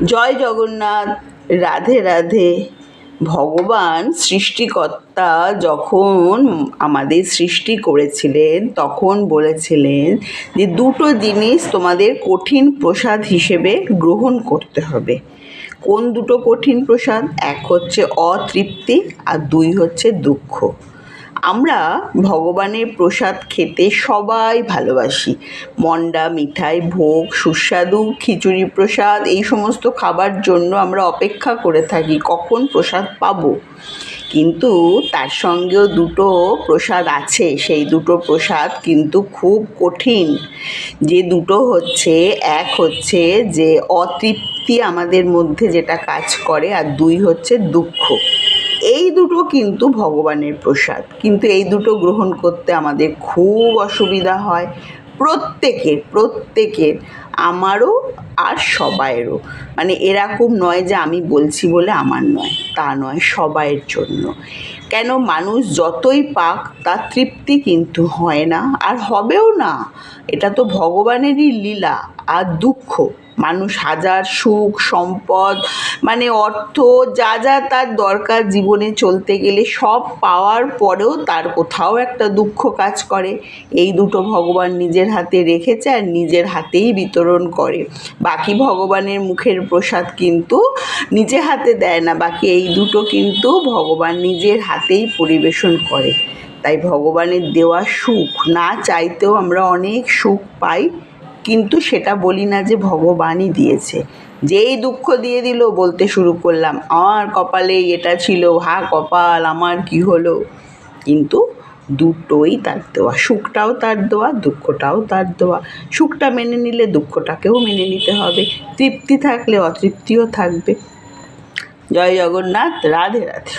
জয় জগন্নাথ। রাধে রাধে। ভগবান সৃষ্টিকর্তা যখন আমাদের সৃষ্টি করেছিলেন তখন বলেছিলেন যে দুটো জিনিস তোমাদের কঠিন প্রসাদ হিসেবে গ্রহণ করতে হবে। কোন দুটো কঠিন প্রসাদ? এক হচ্ছে অতৃপ্তি আর দুই হচ্ছে দুঃখ। আমরা ভগবানের প্রসাদ খেতে সবাই ভালোবাসি। মন্ডা, মিঠাই, ভোগ, সুস্বাদু খিচুড়ি প্রসাদ এই সমস্ত খাবার জন্য আমরা অপেক্ষা করে থাকি কখন প্রসাদ পাবো। কিন্তু তার সঙ্গেও দুটো প্রসাদ আছে, সেই দুটো প্রসাদ কিন্তু খুব কঠিন। যে দুটো হচ্ছে, এক হচ্ছে যে অতৃপ্তি আমাদের মধ্যে যেটা কাজ করে, আর দুই হচ্ছে দুঃখ। এই দুটো কিন্তু ভগবানের প্রসাদ, কিন্তু এই দুটো গ্রহণ করতে আমাদের খুব অসুবিধা হয়। প্রত্যেকের, আমারও আর সবাইয়েরও। মানে এরকম নয় যে আমি বলছি বলে আমার নয়, তা নয়, সবাইয়ের জন্য। কেন? মানুষ যতই পাক তার তৃপ্তি কিন্তু হয় না, আর হবেও না। এটা তো ভগবানেরই লীলা। আর দুঃখ, মানুষ হাজার সুখ সম্পদ মানে অর্থ যা যা তার দরকার জীবনে চলতে গেলে সব পাওয়ার পরেও তার কোথাও একটা দুঃখ কাজ করে। এই দুটো ভগবান নিজের হাতে রেখেছে আর নিজের হাতেই বিতরণ করে। বাকি ভগবানের মুখের প্রসাদ কিন্তু নিজে হাতে দেয় না, বাকি এই দুটো কিন্তু ভগবান নিজের হাতেই পরিবেশন করে। তাই ভগবানের দেওয়া সুখ না চাইতেও আমরা অনেক সুখ পাই, কিন্তু সেটা বলি না যে ভগবানই দিয়েছে। যেই দুঃখ দিয়ে দিল বলতে শুরু করলাম আমার কপালে এটা ছিল, হা কপাল আমার কি হলো। কিন্তু দুটোই তার দেওয়া, সুখটাও তার দেওয়া, দুঃখটাও তার দেওয়া। সুখটা মেনে নিলে দুঃখটাকেও মেনে নিতে হবে, তৃপ্তি থাকলে অতৃপ্তিও থাকবে। জয় জগন্নাথ। রাধে রাধে।